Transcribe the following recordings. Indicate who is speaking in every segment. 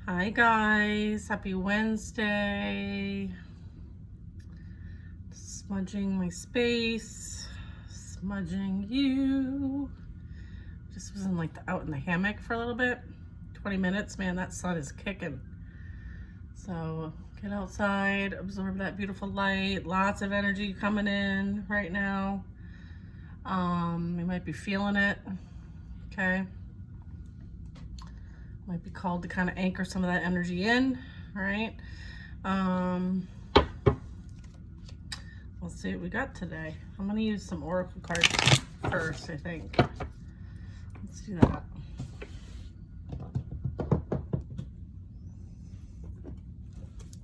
Speaker 1: Hi guys, happy Wednesday. Smudging my space, smudging you. Just was in out in the hammock for a little bit. 20 minutes, man, that sun is kicking. So get outside, absorb that beautiful light. Lots of energy coming in right now. You might be feeling it, okay? Might be called to kind of anchor some of that energy in, right? Let's see what we got today. I'm gonna use some oracle cards first, I think. Let's do that.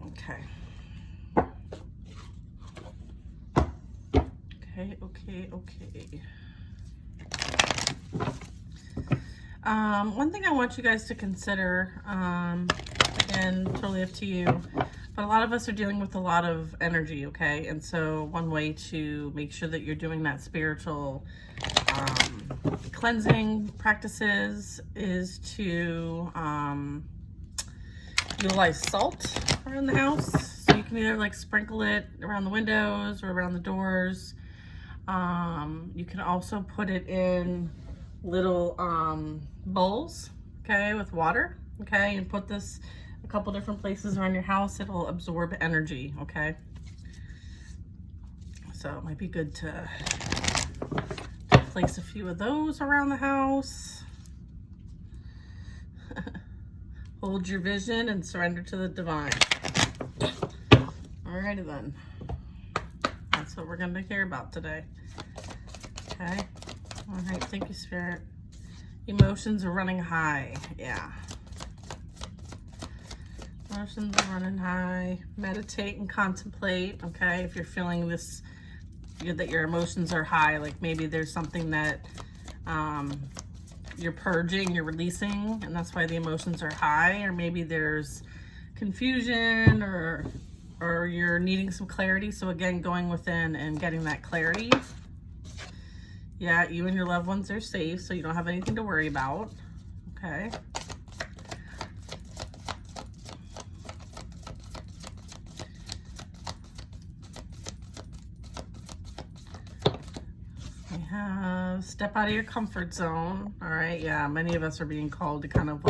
Speaker 1: Okay. Okay. One thing I want you guys to consider, again, totally up to you, but a lot of us are dealing with a lot of energy, okay? And so one way to make sure that you're doing that spiritual cleansing practices is to utilize salt around the house. So you can either sprinkle it around the windows or around the doors. You can also put it in little bowls, okay, with water, okay, and put this a couple different places around your house. It'll absorb energy, okay? So it might be good to place a few of those around the house. Hold your vision and surrender to the divine. Alrighty then. That's what we're going to hear about today. Okay. All right. Thank you, Spirit. Emotions are running high. Yeah. Emotions are running high. Meditate and contemplate. Okay. If you're feeling this, that your emotions are high, like maybe there's something that you're purging, you're releasing, and that's why the emotions are high, or maybe there's confusion or you're needing some clarity. So again, going within and getting that clarity. Yeah, you and your loved ones are safe, so you don't have anything to worry about. Okay. We have step out of your comfort zone. All right, yeah, many of us are being called to kind of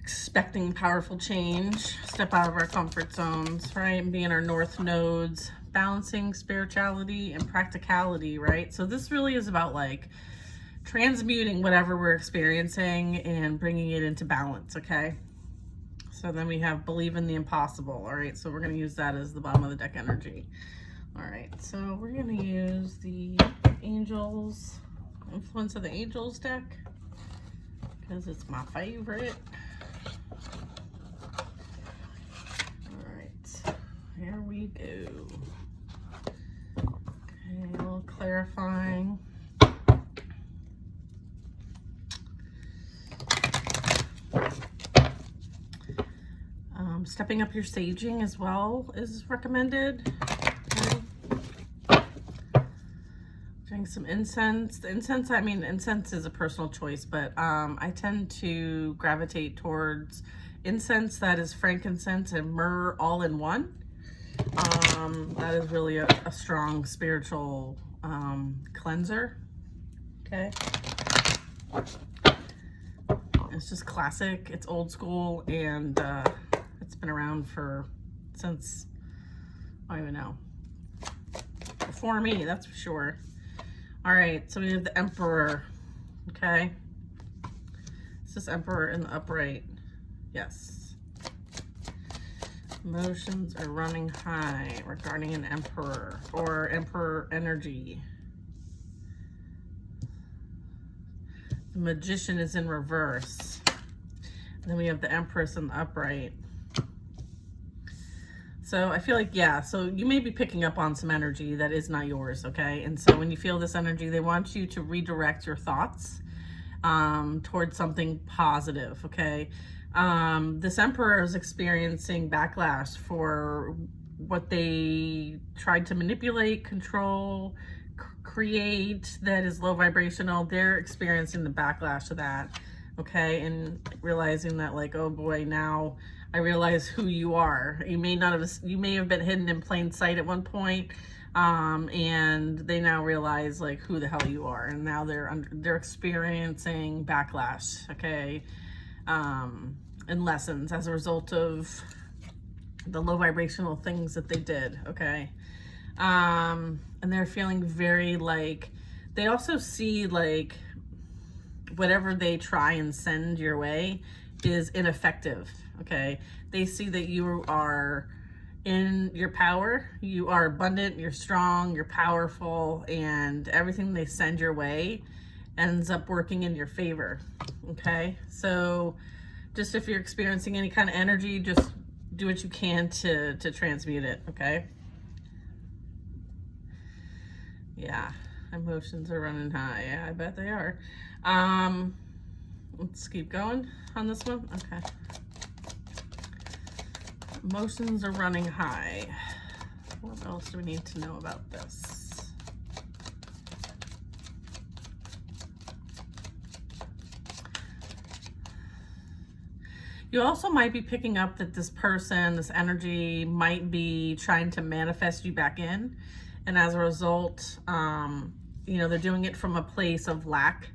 Speaker 1: expecting powerful change, step out of our comfort zones, right? And be in our north nodes, balancing spirituality and practicality, right? So this really is about transmuting whatever we're experiencing and bringing it into balance, okay? So then we have believe in the impossible, all right? So we're going to use that as the bottom of the deck energy. All right, so we're going to use the angels, influence of the angels deck, because it's my favorite. Here we go. Okay, a little clarifying. Stepping up your saging as well is recommended. Okay. Doing some incense. The incense, I mean, incense is a personal choice, but I tend to gravitate towards incense that is frankincense and myrrh all in one. That is really a strong spiritual cleanser. Okay. It's just classic. It's old school, and it's been around since, I don't even know, before me, that's for sure. All right, so we have the Emperor. Okay. Is this Emperor in the upright? Yes. Emotions are running high regarding an Emperor or Emperor energy. The Magician is in reverse. And then we have the Empress in the upright. So I feel so you may be picking up on some energy that is not yours, okay? And so when you feel this energy, they want you to redirect your thoughts towards something positive, okay? This Emperor is experiencing backlash for what they tried to manipulate, control, create that is low vibrational. They're experiencing the backlash of that. okay? And realizing that like, oh boy, now I realize who you are. You may have been hidden in plain sight at one point, and they now realize like who the hell you are, and now they're experiencing backlash, okay, and lessons as a result of the low vibrational things that they did, okay. And they're feeling very like, they also see like whatever they try and send your way is ineffective, okay. They see that you are in your power, you are abundant, you're strong, you're powerful, and everything they send your way ends up working in your favor, okay. So just if you're experiencing any kind of energy, just do what you can to transmute it, okay. Yeah, emotions are running high. Yeah, I bet they are. Let's keep going on this one. Okay. Emotions are running high. What else do we need to know about this? You also might be picking up that this person, this energy might be trying to manifest you back in. And as a result, you know, they're doing it from a place of lack.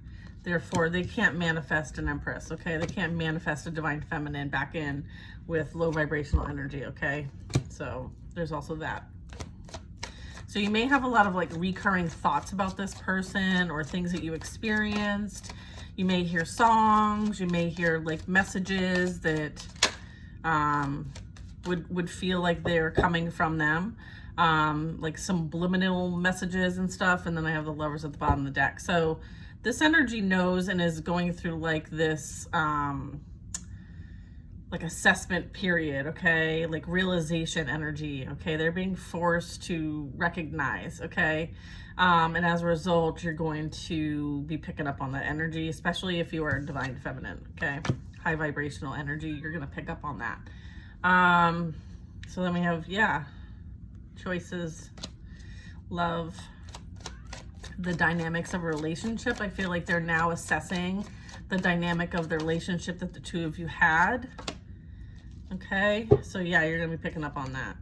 Speaker 1: Therefore, they can't manifest an Empress, okay? They can't manifest a Divine Feminine back in with low vibrational energy, okay? So there's also that. So you may have a lot of like recurring thoughts about this person or things that you experienced. You may hear songs, you may hear like messages that would feel like they're coming from them. Like subliminal messages and stuff. And then I have the Lovers at the bottom of the deck. So this energy knows and is going through like this, like assessment period, okay? Like realization energy, okay? They're being forced to recognize, okay? And as a result, you're going to be picking up on that energy, especially if you are Divine Feminine, okay? High vibrational energy, you're gonna pick up on that. So then we have, yeah, choices, love, the dynamics of a relationship. I feel like they're now assessing the dynamic of the relationship that the two of you had. Okay, so yeah, you're gonna be picking up on that.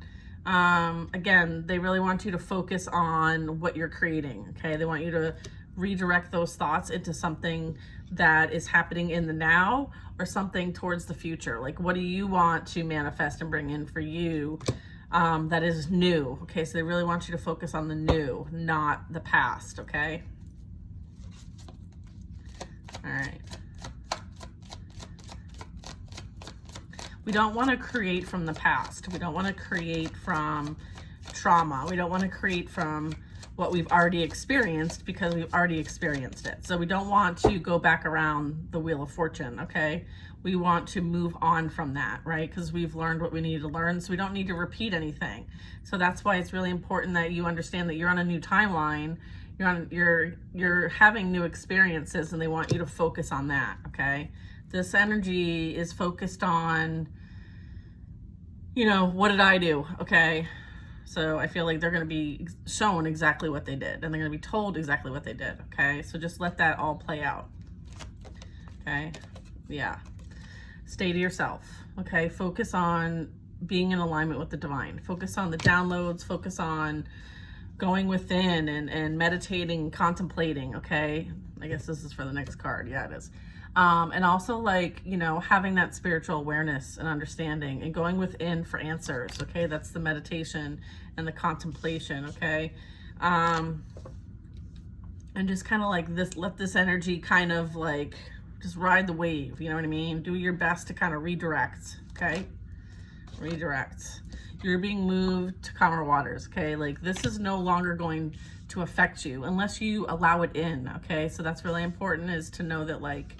Speaker 1: Again, they really want you to focus on what you're creating, okay? They want you to redirect those thoughts into something that is happening in the now or something towards the future. Like, what do you want to manifest and bring in for you that is new, okay? So they really want you to focus on the new, not the past, okay? All right. We don't want to create from the past. We don't want to create from trauma. We don't want to create from what we've already experienced because we've already experienced it. So we don't want to go back around the Wheel of Fortune, okay? We want to move on from that, right? Because we've learned what we need to learn, so we don't need to repeat anything. So that's why it's really important that you understand that you're on a new timeline. You're having new experiences, and they want you to focus on that, okay? This energy is focused on, you know, what did I do, okay? So I feel like they're going to be shown exactly what they did, and they're going to be told exactly what they did, okay? So just let that all play out, okay? Yeah. Stay to yourself, okay? Focus on being in alignment with the divine. Focus on the downloads. Focus on going within and meditating, contemplating, okay? I guess this is for the next card. Yeah, it is. And also, like, you know, having that spiritual awareness and understanding and going within for answers, okay? That's the meditation and the contemplation, okay? And just kind of like this, let this energy kind of like just ride the wave, you know what I mean? Do your best to kind of redirect, okay? Redirect. You're being moved to calmer waters, okay? Like, this is no longer going to affect you unless you allow it in, okay? So that's really important, is to know that, like,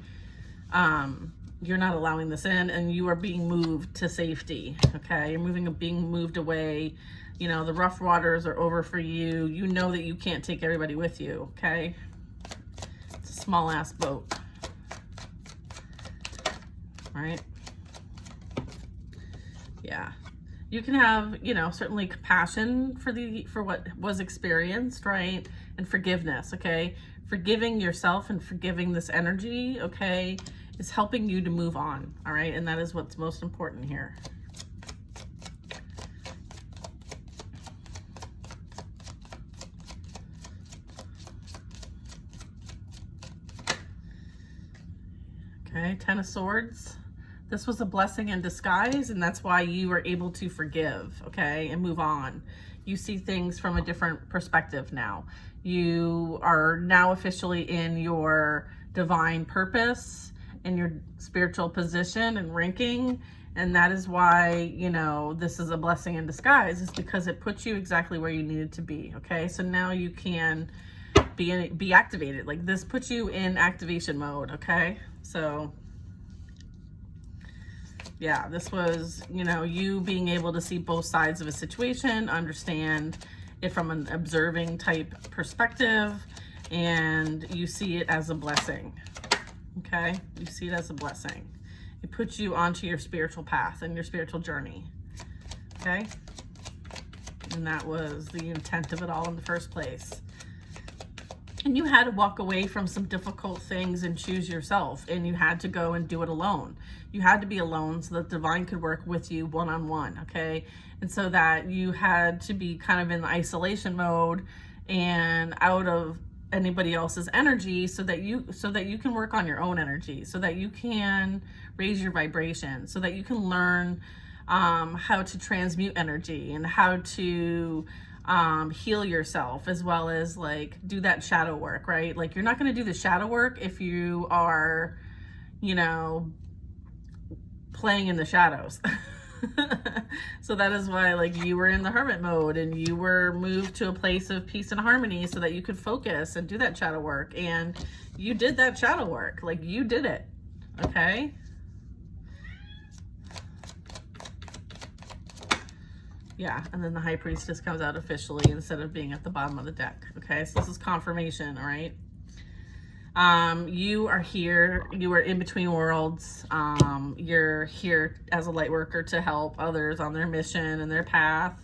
Speaker 1: you're not allowing this in, and you are being moved to safety, okay? You're being moved away. You know, the rough waters are over for you. You know that you can't take everybody with you, okay? It's a small ass boat, right? Yeah. You can have, you know, certainly compassion for what was experienced, right? And forgiveness, okay? Forgiving yourself and forgiving this energy, okay, is helping you to move on, all right? And that is what's most important here. Okay, Ten of Swords. This was a blessing in disguise, and that's why you were able to forgive, okay, and move on. You see things from a different perspective now. You are now officially in your divine purpose, in your spiritual position and ranking, and that is why, you know, this is a blessing in disguise, is because it puts you exactly where you needed to be, okay? So now you can be activated. Like, this puts you in activation mode, okay? So yeah, this was, you know, you being able to see both sides of a situation, understand it from an observing type perspective, and you see it as a blessing, okay? You see it as a blessing. It puts you onto your spiritual path and your spiritual journey, okay? And that was the intent of it all in the first place. And you had to walk away from some difficult things and choose yourself, and you had to go and do it alone. You had to be alone so that divine could work with you one-on-one, okay? And so that you had to be kind of in the isolation mode and out of anybody else's energy, so that you can work on your own energy, so that you can raise your vibration, so that you can learn how to transmute energy and how to heal yourself, as well as like do that shadow work, right? Like, you're not going to do the shadow work if you are, you know, playing in the shadows. So that is why, like, you were in the hermit mode and you were moved to a place of peace and harmony so that you could focus and do that shadow work. And you did that shadow work. Like, you did it. Okay. Yeah, and then the High Priestess comes out officially instead of being at the bottom of the deck. Okay, so this is confirmation, all right? You are here, you are in between worlds. You're here as a light worker to help others on their mission and their path,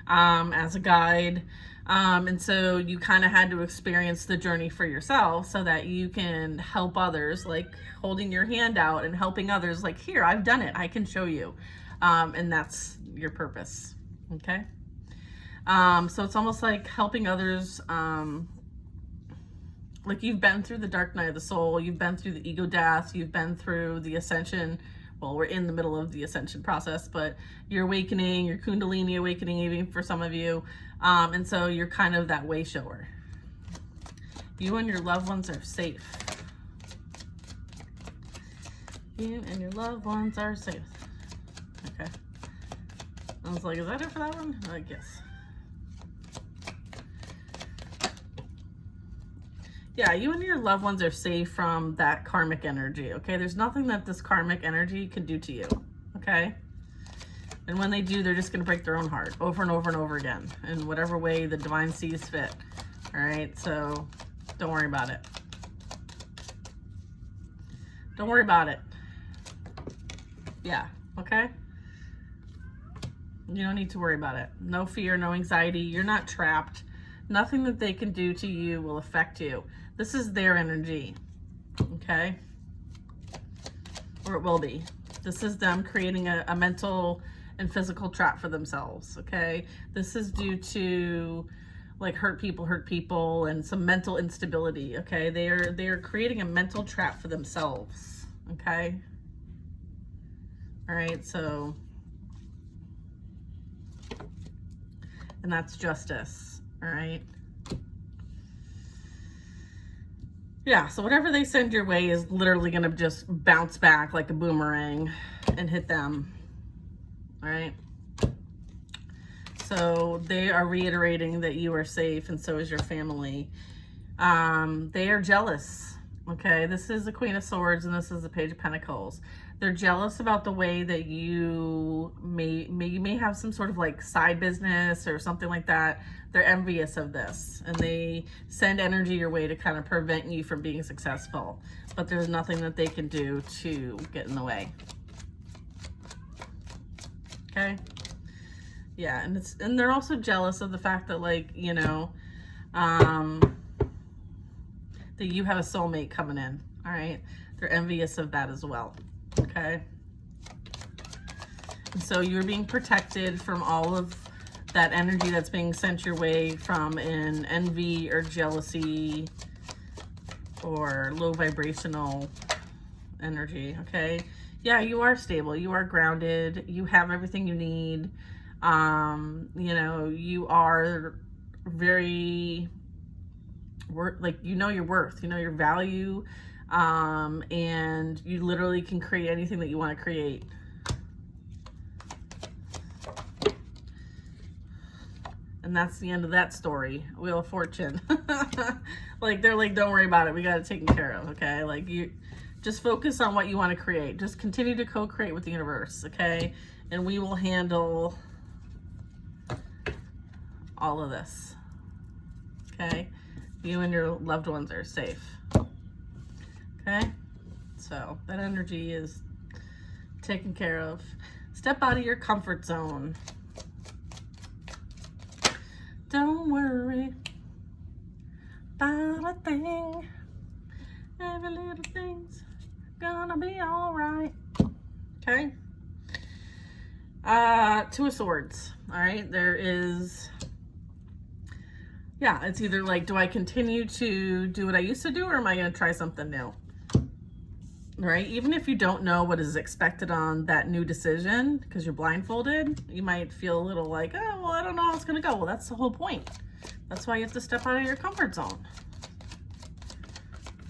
Speaker 1: as a guide. And so you kind of had to experience the journey for yourself so that you can help others, like holding your hand out and helping others, like, here, I've done it, I can show you. And that's your purpose. Okay. So it's almost like helping others, like, you've been through the dark night of the soul, you've been through the ego death, you've been through the ascension. Well, we're in the middle of the ascension process, but you're awakening, your Kundalini awakening, even for some of you. And so you're kind of that way shower. You and your loved ones are safe. You and your loved ones are safe. Okay. I was like, is that it for that one? I guess. Yeah, you and your loved ones are safe from that karmic energy, okay? There's nothing that this karmic energy can do to you, okay? And when they do, they're just going to break their own heart over and over and over again in whatever way the divine sees fit, all right? So don't worry about it. Don't worry about it. Yeah, okay? You don't need to worry about it. No fear, no anxiety. You're not trapped. Nothing that they can do to you will affect you. This is their energy, okay? Or it will be. This is them creating a mental and physical trap for themselves, okay? This is due to, like, hurt people, and some mental instability, okay? They are creating a mental trap for themselves, okay? All right, so, and that's justice, all right? Yeah, so whatever they send your way is literally going to just bounce back like a boomerang and hit them, all right? So they are reiterating that you are safe, and so is your family. They are jealous, okay? This is the Queen of Swords, and this is the Page of Pentacles. They're jealous about the way that you may have some sort of like side business or something like that. They're envious of this, and they send energy your way to kind of prevent you from being successful. But there's nothing that they can do to get in the way. Okay? Yeah, and they're also jealous of the fact that, like, you know, that you have a soulmate coming in. All right? they're envious of that as well, okay? And so you're being protected from all of that energy that's being sent your way from an envy or jealousy or low vibrational energy, okay? Yeah, you are stable, you are grounded, you have everything you need. You know, you are very, like, you know your worth, you know your value, and you literally can create anything that you want to create. And that's the end of that story. Wheel of Fortune. Like, they're like, don't worry about it, we got it taken care of, okay? Like, you just focus on what you want to create. Just continue to co-create with the universe, okay? And we will handle all of this, okay? You and your loved ones are safe, okay? So that energy is taken care of. Step out of your comfort zone. Don't worry about a thing. Every little thing's gonna be all right, okay? Two of Swords, all right? There is, yeah, it's either like, do I continue to do what I used to do, or am I going to try something new? Right? Even if you don't know what is expected on that new decision, because you're blindfolded, you might feel a little like, oh, well, I don't know how it's going to go. Well, that's the whole point. That's why you have to step out of your comfort zone.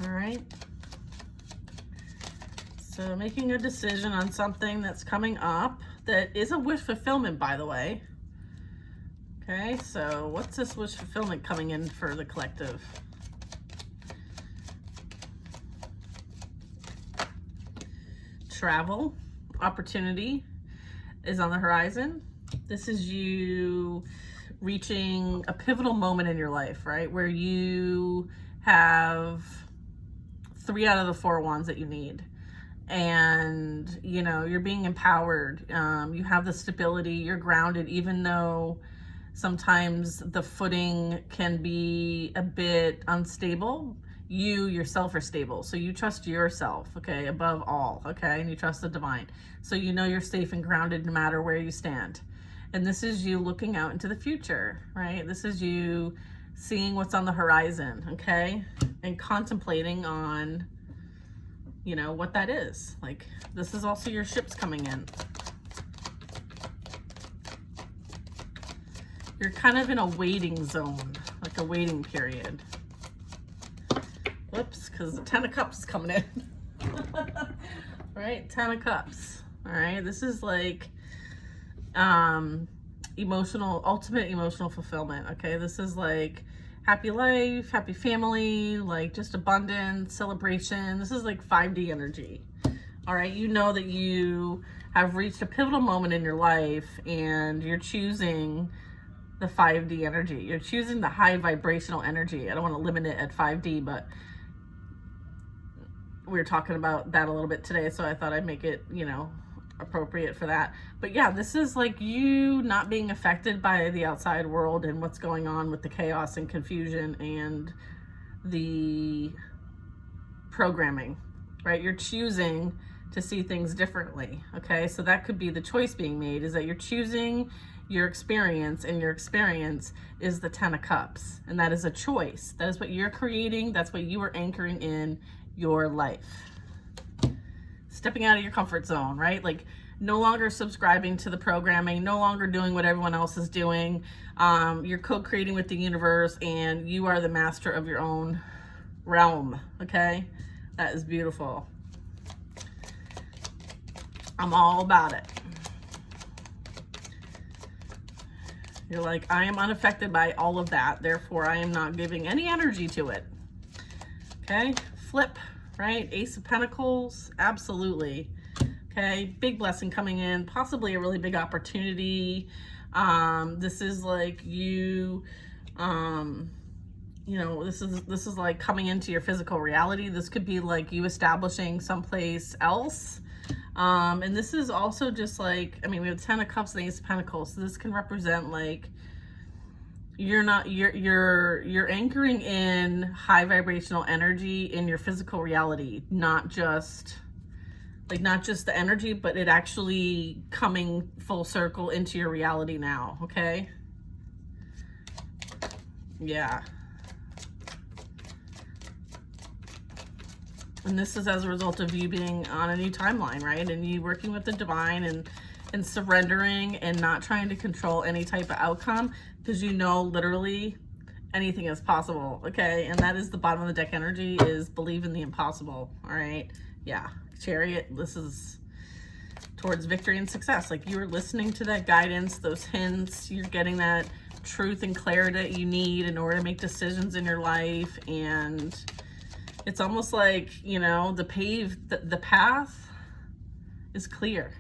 Speaker 1: All right? So making a decision on something that's coming up that is a wish fulfillment, by the way. Okay, so what's this wish fulfillment coming in for the collective? Travel, opportunity is on the horizon. This is you reaching a pivotal moment in your life, right? Where you have 3 out of the 4 wands that you need. And, you know, you're being empowered. You have the stability, you're grounded, even though sometimes the footing can be a bit unstable. You yourself are stable. So you trust yourself, okay, above all, okay? And you trust the divine. So you know you're safe and grounded no matter where you stand. And this is you looking out into the future, right? This is you seeing what's on the horizon, okay? And contemplating on, you know, what that is. Like, this is also your ships coming in. You're kind of in a waiting zone, like a waiting period. Whoops, because the 10 of Cups is coming in. Right? 10 of Cups. All right? This is like emotional, ultimate emotional fulfillment, okay? This is like happy life, happy family, like just abundance, celebration. This is like 5D energy. All right? You know that you have reached a pivotal moment in your life and you're choosing the 5D energy. You're choosing the high vibrational energy. I don't want to limit it at 5D, but we were talking about that a little bit today, so I thought I'd make it, you know, appropriate for that. But yeah, this is like you not being affected by the outside world and what's going on with the chaos and confusion and the programming, right? You're choosing to see things differently, okay? So that could be the choice being made, is that you're choosing your experience, and your experience is the 10 of Cups, and that is a choice. That is what you're creating. That's what you are anchoring in your life. Stepping out of your comfort zone, right? Like, no longer subscribing to the programming, no longer doing what everyone else is doing. You're co-creating with the universe, and you are the master of your own realm, okay? That is beautiful. I'm all about it. You're like, I am unaffected by all of that, therefore I am not giving any energy to it. Okay, flip, right? Ace of Pentacles, absolutely. Okay, big blessing coming in, possibly a really big opportunity. This is like you, you know, this is like coming into your physical reality. This could be like you establishing someplace else. And this is also just like, I mean, we have 10 of Cups and Ace of Pentacles, so this can represent like you're anchoring in high vibrational energy in your physical reality, not just the energy, but it actually coming full circle into your reality now, okay? Yeah. And this is as a result of you being on a new timeline, right? And you working with the divine and surrendering and not trying to control any type of outcome, because you know literally anything is possible, okay? And that is the bottom of the deck energy, is believe in the impossible, all right? Yeah, Chariot, this is towards victory and success. Like, you're listening to that guidance, those hints, you're getting that truth and clarity that you need in order to make decisions in your life. And it's almost like, you know, the path is clear.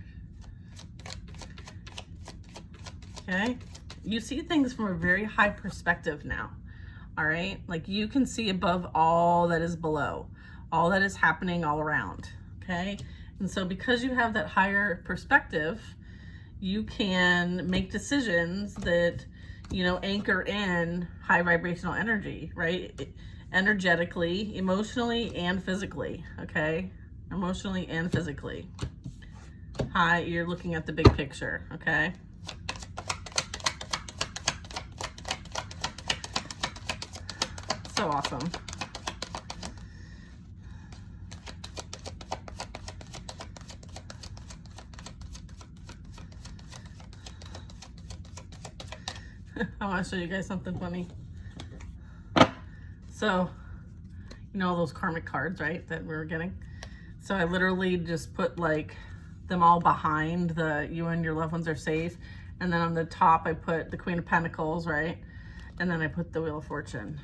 Speaker 1: Okay? You see things from a very high perspective now. All right? Like, you can see above all that is below, all that is happening all around. Okay? And so because you have that higher perspective, you can make decisions that, you know, anchor in high vibrational energy, right? Energetically, emotionally, and physically, okay? Emotionally and physically. Hi, you're looking at the big picture, okay? So awesome. I want to show you guys something funny. So, you know, those karmic cards, right, that we were getting? So I literally just put like them all behind the you and your loved ones are safe. And then on the top, I put the Queen of Pentacles, right? And then I put the Wheel of Fortune.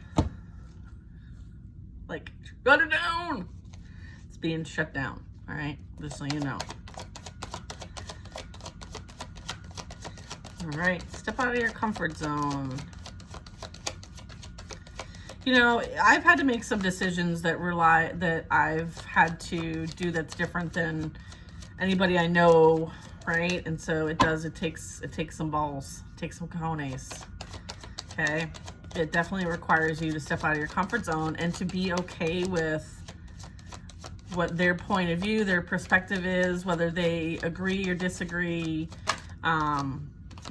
Speaker 1: Like, shut it down. It's being shut down, all right? Just so you know. All right, step out of your comfort zone. You know, I've had to make some decisions that I've had to do that's different than anybody I know, right? And so it takes some balls, it takes some cojones, okay? It definitely requires you to step out of your comfort zone and to be okay with what their point of view, their perspective is, whether they agree or disagree.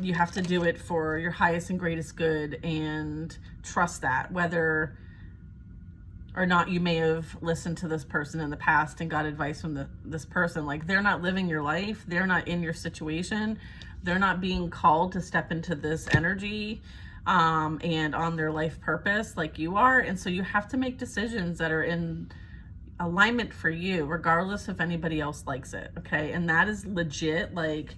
Speaker 1: You have to do it for your highest and greatest good and trust that, whether or not you may have listened to this person in the past and got advice from this person. Like, they're not living your life. They're not in your situation. They're not being called to step into this energy and on their life purpose like you are. And so you have to make decisions that are in alignment for you, regardless if anybody else likes it, okay? And that is legit, like,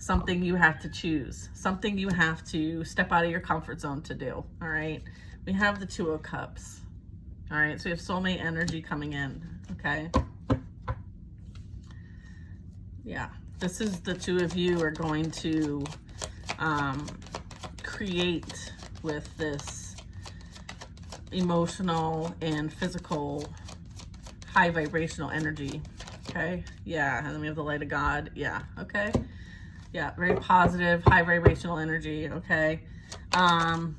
Speaker 1: something you have to choose, something you have to step out of your comfort zone to do, all right? We have the Two of Cups, all right? So we have soulmate energy coming in, okay? Yeah, this is the two of you are going to create with this emotional and physical high vibrational energy, okay? Yeah, and then we have the Light of God, yeah, okay? Yeah, very positive, high vibrational energy, okay? And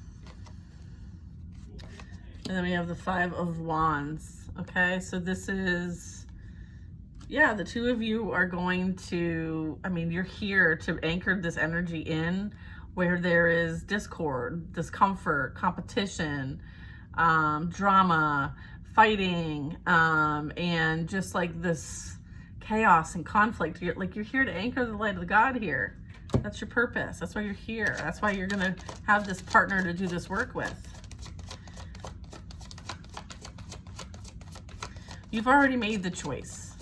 Speaker 1: then we have the Five of Wands, okay? So this is, yeah, the two of you are going to, I mean, you're here to anchor this energy in where there is discord, discomfort, competition, drama, fighting, and just like this chaos and conflict. You're here to anchor the light of God here. That's your purpose. That's why you're here. That's why you're gonna have this partner to do this work with. You've already made the choice.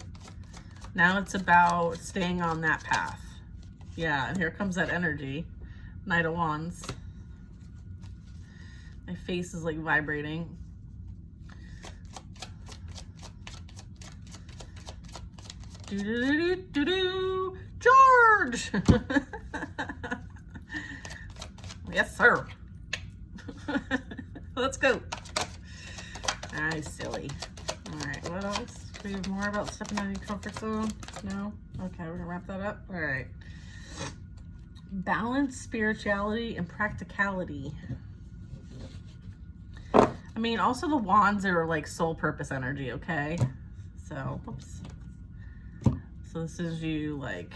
Speaker 1: Now it's about staying on that path. Yeah, and here comes that energy. Knight of Wands. My face is like vibrating. Do-do-do-do-do-do. George! Yes, sir. Let's go. Ah, silly. All right, what else? Do we have more about stepping out of your comfort zone? No? Okay, we're gonna wrap that up. All right. Balance, spirituality, and practicality. I mean, also the wands are like soul purpose energy, okay? So, oops. So this is you like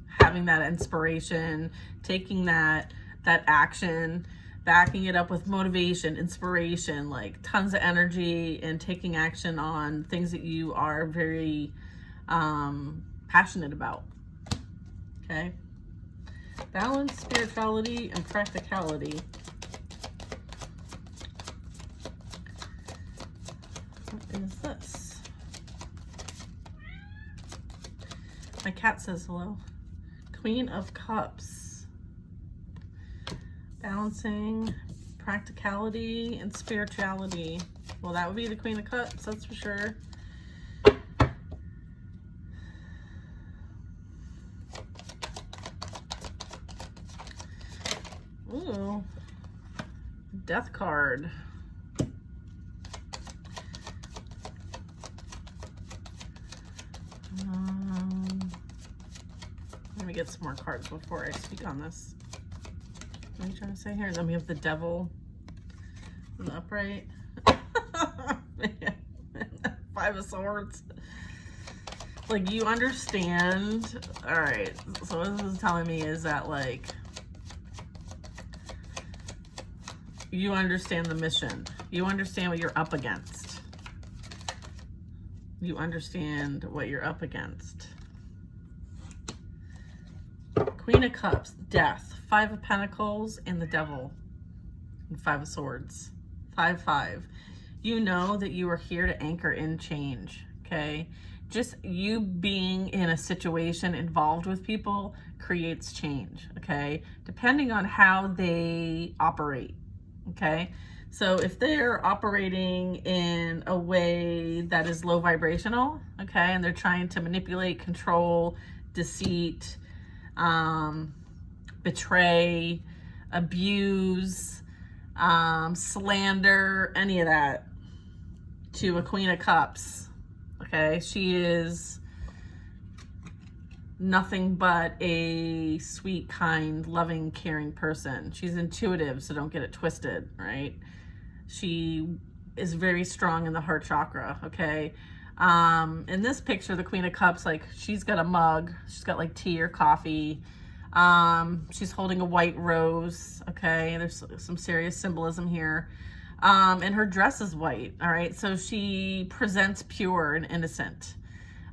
Speaker 1: having that inspiration, taking that action, backing it up with motivation, inspiration, like tons of energy, and taking action on things that you are very passionate about. Okay? Balance, spirituality, and practicality. What is this? My cat says hello. Queen of Cups. Balancing, practicality, and spirituality. Well, that would be the Queen of Cups, that's for sure. Ooh, Death card. Let me get some more cards before I speak on this. What are you trying to say here? Then we have the Devil in the upright. Five of Swords. Like, you understand. All right, so what this is telling me is that, like, you understand the mission. You understand what you're up against. You understand what you're up against. Queen of Cups, Death, Five of Pentacles, and the Devil, and Five of Swords. 5-5. You know that you are here to anchor in change, okay? Just you being in a situation involved with people creates change, okay? Depending on how they operate, okay? So if they're operating in a way that is low vibrational, okay, and they're trying to manipulate, control, deceit, betray, abuse, slander, any of that to a Queen of Cups, okay? She is nothing but a sweet, kind, loving, caring person. She's intuitive, so don't get it twisted, right? She is very strong in the heart chakra, okay? In this picture, the Queen of Cups, like, she's got a mug. She's got like tea or coffee. She's holding a white rose, okay? There's some serious symbolism here. And her dress is white, all right? So she presents pure and innocent,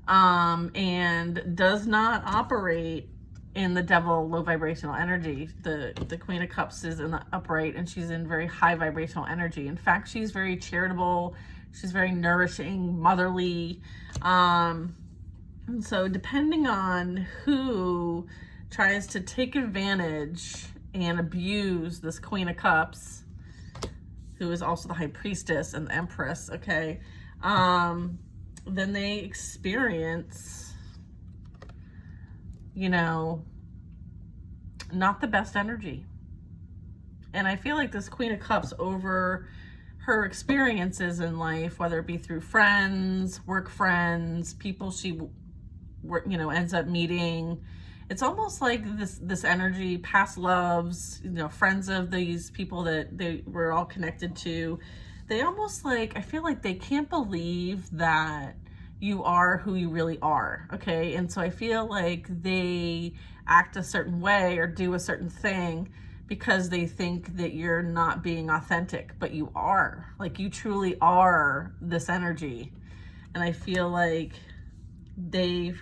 Speaker 1: and does not operate in the Devil low vibrational energy. The Queen of Cups is in the upright, and she's in very high vibrational energy. In fact, she's very charitable. She's very nourishing, motherly. And so depending on who tries to take advantage and abuse this Queen of Cups, who is also the High Priestess and the Empress, okay, then they experience, you know, not the best energy. And I feel like this Queen of Cups, over her experiences in life, whether it be through friends, work friends, people she, you know, ends up meeting, it's almost like this energy, past loves, you know, friends of these people that they were all connected to, they almost, like, I feel like they can't believe that you are who you really are, okay? And so I feel like they act a certain way or do a certain thing because they think that you're not being authentic, but you are. Like, you truly are this energy. And I feel like they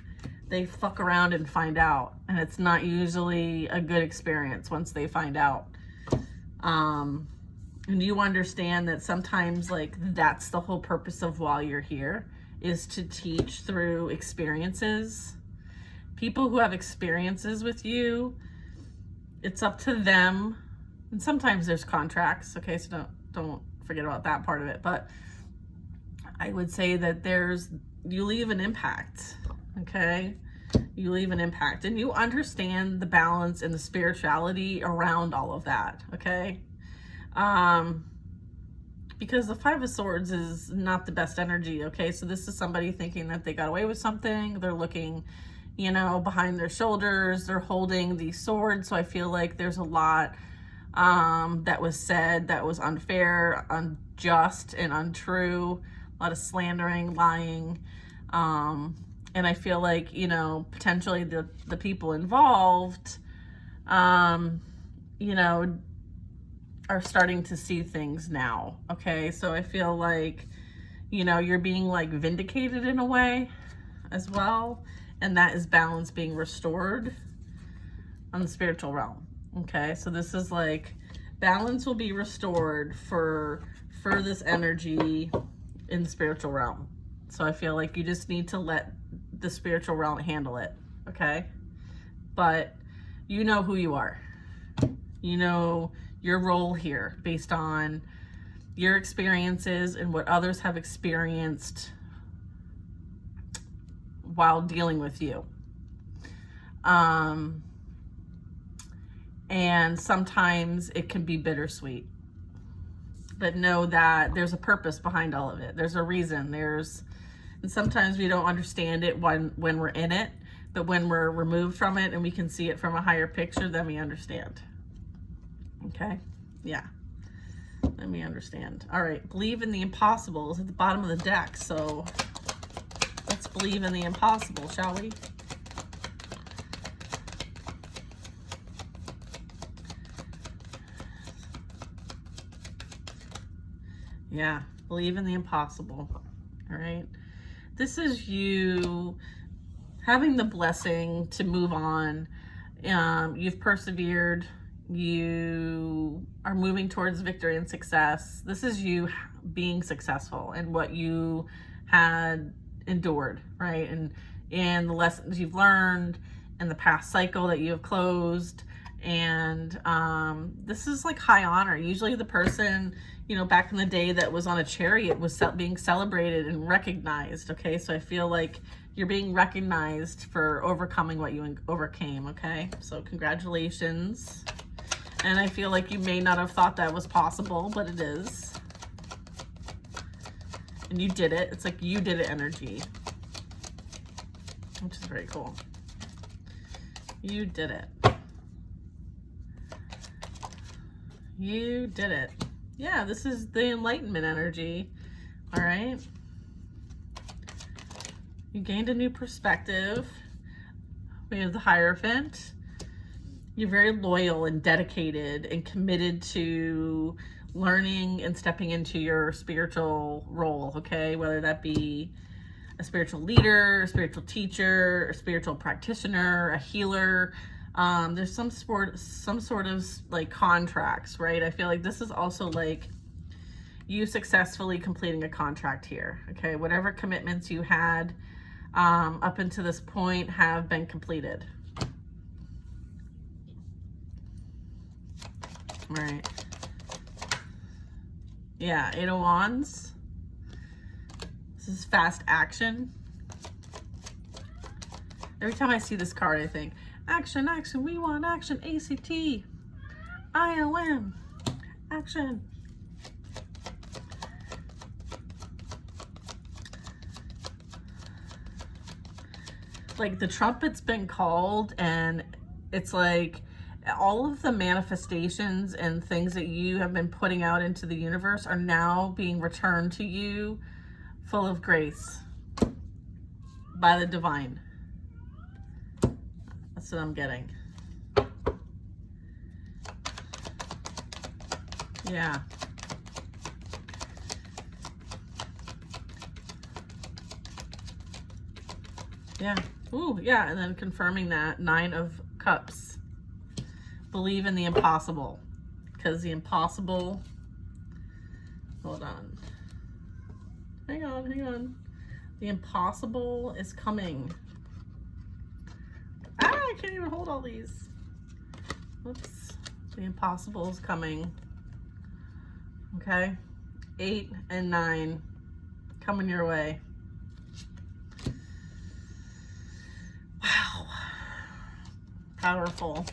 Speaker 1: fuck around and find out, and it's not usually a good experience once they find out. And you understand that sometimes, like, that's the whole purpose of while you're here, is to teach through experiences. People who have experiences with you, it's up to them. And sometimes there's contracts, okay, so don't forget about that part of it. But I would say that you leave an impact, okay? You leave an impact, and you understand the balance and the spirituality around all of that, okay? Because the Five of Swords is not the best energy, okay? So this is somebody thinking that they got away with something. They're looking, you know, behind their shoulders. They're holding these swords. So I feel like there's a lot that was said that was unfair, unjust, and untrue. A lot of slandering, lying. And I feel like, you know, potentially the people involved, you know, are starting to see things now. Okay. So I feel like, you know, you're being like vindicated in a way as well. And that is balance being restored on the spiritual realm. Okay. So this is like balance will be restored for this energy in the spiritual realm. So I feel like you just need to let the spiritual realm handle it. Okay. But you know who you are. You know your role here based on your experiences and what others have experienced while dealing with you. And sometimes it can be bittersweet, but know that there's a purpose behind all of it. There's a reason. And sometimes we don't understand it when we're in it, but when we're removed from it and we can see it from a higher picture, then we understand. Okay. Yeah. Let me understand. All right. Believe in the impossible is at the bottom of the deck. So let's believe in the impossible, shall we? Yeah. Believe in the impossible. All right. This is you having the blessing to move on. You've persevered. You are moving towards victory and success. This is you being successful in what you had endured, right? And the lessons you've learned and the past cycle that you have closed. And this is like high honor. Usually the person, you know, back in the day that was on a chariot was being celebrated and recognized. Okay. So I feel like you're being recognized for overcoming what you overcame. Okay. So congratulations. And I feel like you may not have thought that was possible, but it is. And you did it. It's like you did it energy, which is very cool. You did it. You did it. Yeah, this is the enlightenment energy. All right. You gained a new perspective. We have the Hierophant. You're very loyal and dedicated and committed to learning and stepping into your spiritual role, okay? Whether that be a spiritual leader, a spiritual teacher, a spiritual practitioner, a healer. There's some sort of like contracts, right? I feel like this is also like you successfully completing a contract here, okay? Whatever commitments you had up until this point have been completed. All right. Yeah, 8 of Wands. This is fast action. Every time I see this card, I think, action, action, we want action, ACT, IOM, action. Like the trumpet's been called, and it's like all of the manifestations and things that you have been putting out into the universe are now being returned to you full of grace by the divine. That's what I'm getting. Yeah. Yeah. Ooh, yeah. And then confirming that 9 of Cups. Believe in the impossible, because the impossible, hold on. Hang on. The impossible is coming. I can't even hold all these. Whoops. The impossible is coming. Okay. 8 and 9 coming your way. Wow. Powerful.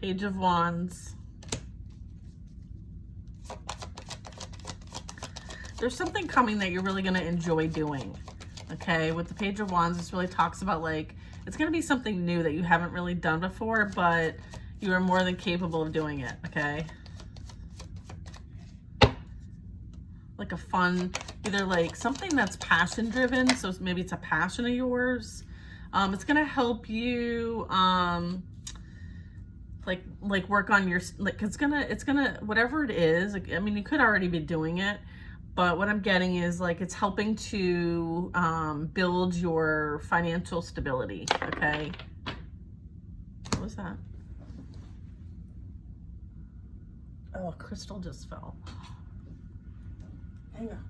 Speaker 1: Page of Wands. There's something coming that you're really going to enjoy doing. Okay, with the Page of Wands, this really talks about like It's going to be something new that you haven't really done before, but you are more than capable of doing it, okay? Like a fun, either like something that's passion driven, so maybe it's a passion of yours. It's gonna help you like work on your, like it's gonna whatever it is, like, I mean, you could already be doing it, but what I'm getting is like it's helping to build your financial stability, okay? What was that? Oh, a crystal just fell. Hang on.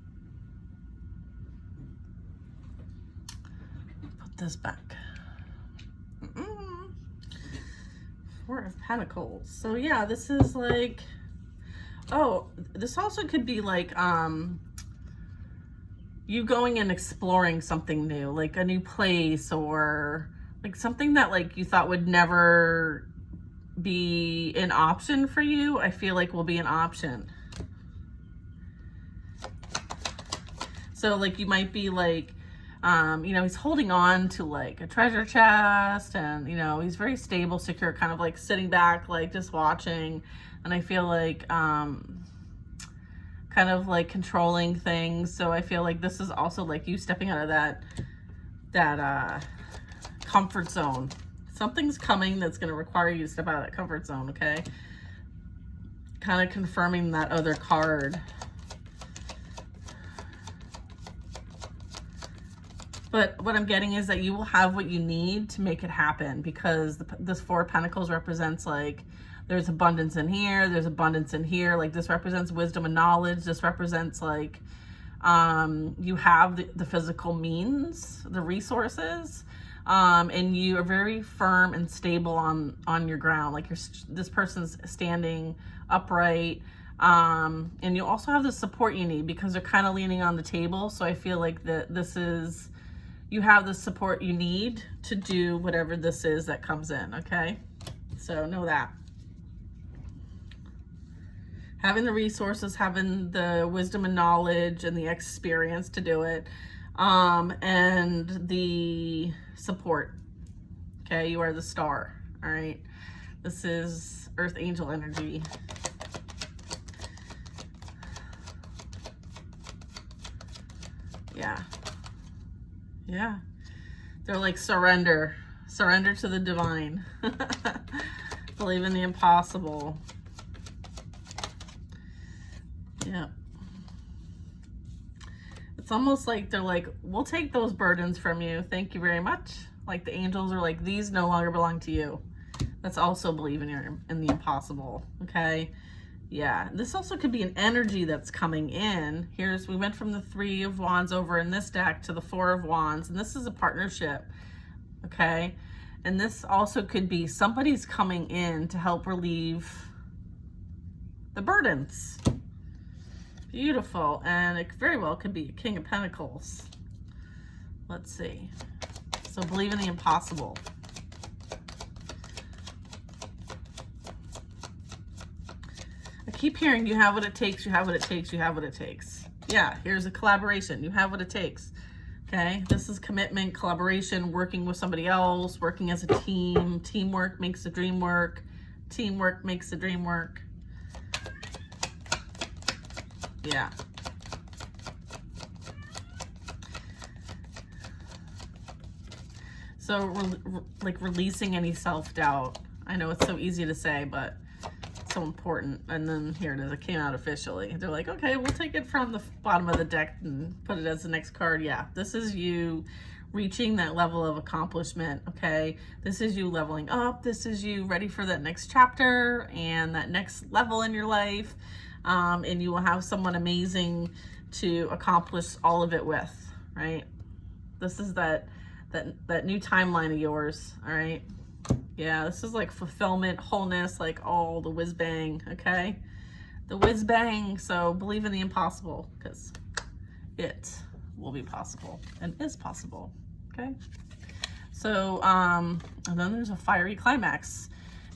Speaker 1: Put this back. Four of Pentacles. So yeah, this is like, oh, this also could be like you going and exploring something new, like a new place, or like something that like you thought would never be an option for you, I feel like will be an option. So like you might be like, you know, he's holding on to like a treasure chest, and, you know, he's very stable, secure, kind of like sitting back, like just watching. And I feel like, kind of like controlling things. So I feel like this is also like you stepping out of that comfort zone. Something's coming that's going to require you to step out of that comfort zone, okay? Kind of confirming that other card. But what I'm getting is that you will have what you need to make it happen, because this Four of Pentacles represents like there's abundance in here, there's abundance in here. Like this represents wisdom and knowledge. This represents like you have the physical means, the resources, and you are very firm and stable on your ground. Like this person's standing upright. And you also have the support you need because they're kind of leaning on the table. So I feel like that you have the support you need to do whatever this is that comes in, okay? So know that. Having the resources, having the wisdom and knowledge and the experience to do it, and the support, okay? You are the star, all right? This is Earth Angel energy. Yeah. Yeah. They're like surrender to the divine. Believe in the impossible. Yeah. It's almost like they're like, we'll take those burdens from you. Thank you very much. Like the angels are like, these no longer belong to you. That's also believing in the impossible. Okay. Yeah, this also could be an energy that's coming in. We went from the Three of Wands over in this deck to the Four of Wands, and this is a partnership, okay? And this also could be somebody's coming in to help relieve the burdens. Beautiful, and it very well could be a King of Pentacles. Let's see. So believe in the impossible. I keep hearing you have what it takes, you have what it takes, you have what it takes. Yeah, here's a collaboration. You have what it takes. Okay, this is commitment, collaboration, working with somebody else, working as a team. Teamwork makes the dream work. Teamwork makes the dream work. Yeah. So, like releasing any self-doubt. I know it's so easy to say, but so important. And then here it is, it came out officially. They're like, okay, we'll take it from the bottom of the deck and put it as the next card. Yeah, this is you reaching that level of accomplishment, okay? This is you leveling up. This is you ready for that next chapter and that next level in your life. And you will have someone amazing to accomplish all of it with, right? This is that new timeline of yours, all right? Yeah, this is like fulfillment, wholeness, like all the whiz bang, okay? The whiz bang. So believe in the impossible, because it will be possible and is possible, okay? So, and then there's a fiery climax.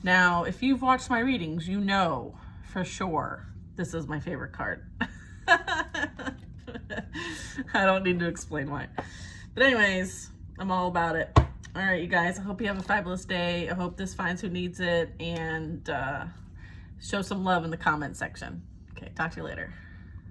Speaker 1: Now, if you've watched my readings, you know for sure this is my favorite card. I don't need to explain why. But anyways, I'm all about it. All right, you guys, I hope you have a fabulous day. I hope this finds who needs it, and show some love in the comment section. Okay, talk to you later.